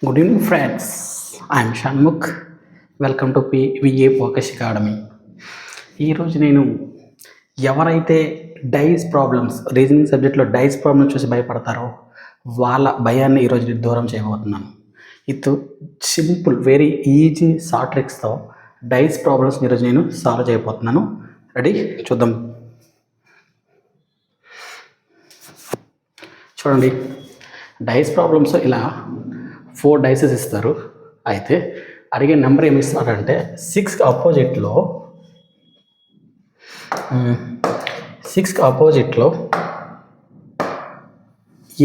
Good evening friends, I'm Shanmukh. Welcome to VA focus academy. ఈరోజు నేను ఎవరైతే డైస్ ప్రాబ్లమ్స్, రీజనింగ్ సబ్జెక్ట్లో డైస్ ప్రాబ్లమ్స్ చూసి భయపడతారో వాళ్ళ భయాన్ని ఈరోజు నేను దూరం చేయబోతున్నాను. With simple very easy short ట్రిక్స్తో డైస్ ప్రాబ్లమ్స్ ఈరోజు నేను సాల్వ్ చేయబోతున్నాను. రెడీ? చూద్దాం. చూడండి, డైస్ ప్రాబ్లమ్స్ ఇలా 4 డైసెస్ ఇస్తారు. అయితే అడిగే నెంబర్ ఏమి ఇస్తారంటే 6కి ఆపోజిట్లో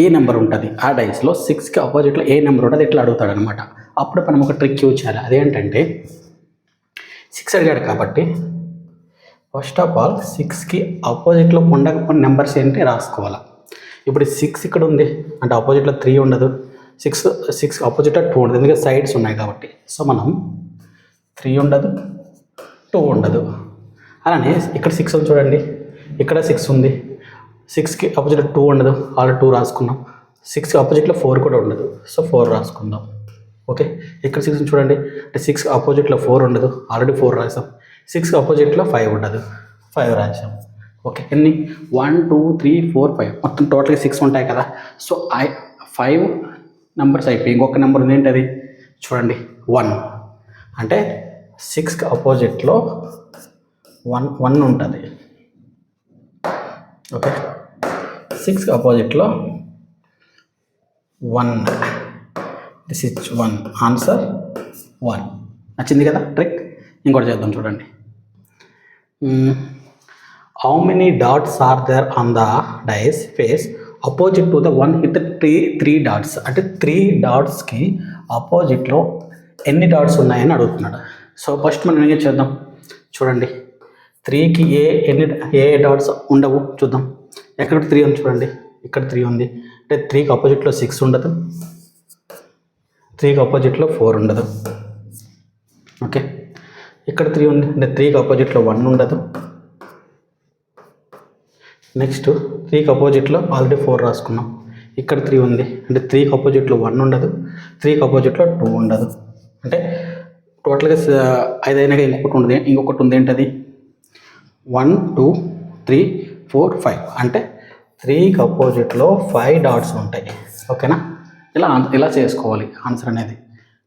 ఏ నెంబర్ ఉంటుంది, ఆ డైస్లో 6కి ఆపోజిట్లో ఏ నెంబర్ ఉంటుంది ఇట్లా అడుగుతాడు అనమాట. అప్పుడు మనం ఒక ట్రిక్ యూజ్ చేయాలి. అదేంటంటే 6 అడిగాడు కాబట్టి ఫస్ట్ ఆఫ్ ఆల్ 6కి ఆపోజిట్లో ఉండకపోయిన నెంబర్స్ ఏంటి రాసుకోవాలి. ఇప్పుడు 6 ఇక్కడ ఉంది అంటే ఆపోజిట్లో 3 ఉండదు, 6 ఆపోజిట్లో 2 ఉండదు, ఎందుకంటే సైడ్స్ ఉన్నాయి కాబట్టి. సో మనం 3 ఉండదు, 2 ఉండదు. అలానే ఇక్కడ 6 ఉంది చూడండి, ఇక్కడ 6 ఉంది, 6కి ఆపోజిట్లో 2 ఉండదు, ఆల్రెడీ 2 రాసుకున్నాం. 6కి ఆపోజిట్లో 4 కూడా ఉండదు, సో 4 రాసుకుందాం. ఓకే, ఇక్కడ 6 చూడండి, అంటే 6కి ఆపోజిట్లో 4 ఉండదు, ఆల్రెడీ 4 రాసాం. 6కి ఆపోజిట్లో 5 ఉండదు, 5 రాసాం. ఓకే, ఎన్ని 1 2 3 4 5 మొత్తం టోటల్గా 6 ఉంటాయి కదా. సో 5 నెంబర్స్ అయిపోయి ఇంకొక నెంబర్ ఉంది, ఏంటది చూడండి 1. అంటే 6కి ఆపోజిట్లో 1 ఉంటుంది. ఓకే, 6కి ఆపోజిట్లో 1, దిస్ ఇస్ 1, ఆన్సర్ 1. నచ్చింది కదా ట్రిక్? ఇంకోటి చేద్దాం చూడండి. How many dots are there on the dice face opposite to the 1 with 3 dots. అంటే 3 డాట్స్కి ఆపోజిట్లో ఎన్ని డాట్స్ ఉన్నాయని అడుగుతున్నాడు. సో ఫస్ట్ మనం ఏం చేద్దాం చూడండి, 3కి ఏ డాట్స్ ఉండవు చూద్దాం. ఎక్కడ 3 ఉంది చూడండి, ఇక్కడ 3 ఉంది, అంటే 3కి ఆపోజిట్లో 6 ఉండదు, 3కి ఆపోజిట్లో 4 ఉండదు. ఓకే, ఇక్కడ 3 ఉంది, అంటే 3కి ఆపోజిట్లో 1 ఉండదు. నెక్స్ట్ 3కి ఆపోజిట్లో ఆల్రెడీ 4 రాసుకున్నాం. ఇక్కడ 3 ఉంది, అంటే 3కి ఆపోజిట్లో 1 ఉండదు, 3కి ఆపోజిట్లో 2 ఉండదు. అంటే టోటల్గా 5 అయినాక ఇంకొకటి ఉంది ఏంటది 1 2 3 4 5. అంటే 3కి ఆపోజిట్లో 5 డాట్స్ ఉంటాయి. ఓకేనా? ఇలా చేసుకోవాలి ఆన్సర్ అనేది.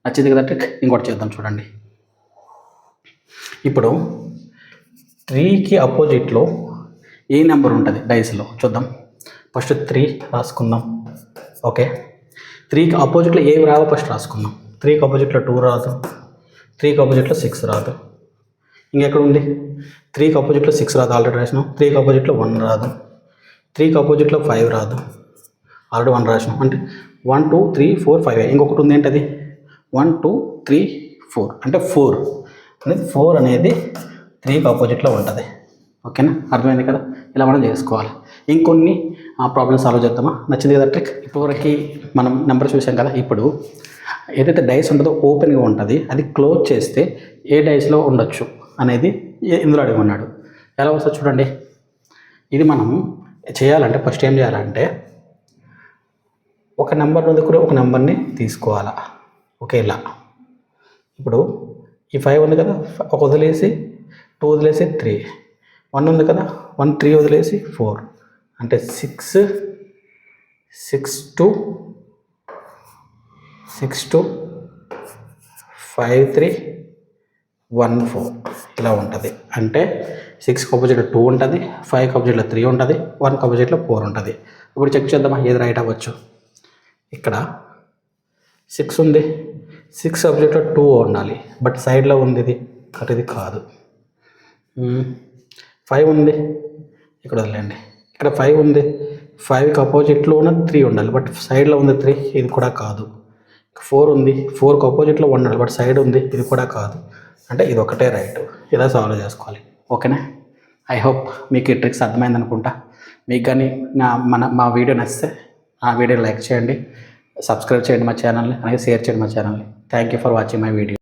నచ్చింది కదా ట్రిక్? ఇంకోటి చేద్దాం చూడండి. ఇప్పుడు 3కి ఆపోజిట్లో ఏ నెంబర్ ఉంటుంది డైస్లో చూద్దాం. ఫస్ట్ 3 రాసుకుందాం. ఓకే, 3కి ఆపోజిట్లో ఏమి రావో ఫస్ట్ రాసుకుందాం. 3కి ఆపోజిట్లో 2 రాదు, 3కి ఆపోజిట్లో 6 రాదు. ఇంకెక్కడ ఉంది, 3కి ఆపోజిట్లో 6 రాదు, ఆల్రెడీ రాసినాం. 3కి ఆపోజిట్లో 1 రాదు, 3కి ఆపోజిట్లో 5 రాదు, ఆల్రెడీ 1 రాసినాం. అంటే 1 2 3 4 5. ఇంకొకటి ఉంది ఏంటది 1 2 3 4. అంటే 4 అనేది 3కి ఆపోజిట్లో ఉంటుంది. ఓకేనా? అర్థమైంది కదా? ఇలా మనం చేసుకోవాలి. ఇంకొన్ని ప్రాబ్లమ్స్ సాల్వ్ చేద్దామా? నచ్చింది కదా ట్రిక్? ఇప్పటివరకు మనం నెంబర్ చూసాం కదా. ఇప్పుడు ఏదైతే డైస్ ఉంటుందో ఓపెన్గా ఉంటుంది, అది క్లోజ్ చేస్తే ఏ డైస్లో ఉండొచ్చు అనేది ఇందులో అడిగి ఉన్నాడు. ఎలా వస్తుంది చూడండి. ఇది మనం చేయాలంటే ఫస్ట్ ఏం చేయాలంటే ఒక నెంబర్ దగ్గర ఒక నెంబర్ని తీసుకోవాలా. ఓకే, ఇలా ఇప్పుడు ఈ 5 ఉంది కదా, ఒక వదిలేసి 2 వదిలేసి 3, 1 ఉంది కదా, 1 3 వదిలేసి 4. అంటే 6 2 5 3 1 4 ఇలా ఉంటుంది. అంటే 6కి ఆపోజిట్లో 2 ఉంటుంది, 5కి ఆపోజిట్లో 3 ఉంటుంది, 1కి ఆపోజిట్లో 4 ఉంటుంది. ఇప్పుడు చెక్ చేద్దామా ఏది రైట్ అవ్వచ్చు. ఇక్కడ 6 ఉంది, 6 ఆపోజిట్లో 2 ఉండాలి, బట్ సైడ్లో ఉంది ఇది, బట్ ఇది కాదు. 5 ఉంది, ఇక్కడ వదిలేండి. ఇక్కడ 5 ఉంది, 5కి ఆపోజిట్లో ఉన్న 3 ఉండాలి, బట్ సైడ్లో ఉంది 3, ఇది కూడా కాదు. 4 ఉంది, 4కి ఆపోజిట్లో 1 ఉండాలి, బట్ సైడ్ ఉంది, ఇది కూడా కాదు. అంటే ఇది ఒకటే రైట్. ఇలా సాల్వ్ చేసుకోవాలి. ఓకేనా? ఐ హోప్ మీకు ఈ ట్రిక్స్ అర్థమైంది అనుకుంటా. మీకు కానీ మా వీడియో నచ్చితే ఆ వీడియో లైక్ చేయండి, సబ్స్క్రైబ్ చేయండి మా ఛానల్ని, అలాగే షేర్ చేయండి మా ఛానల్ని. Thank you for watching my video.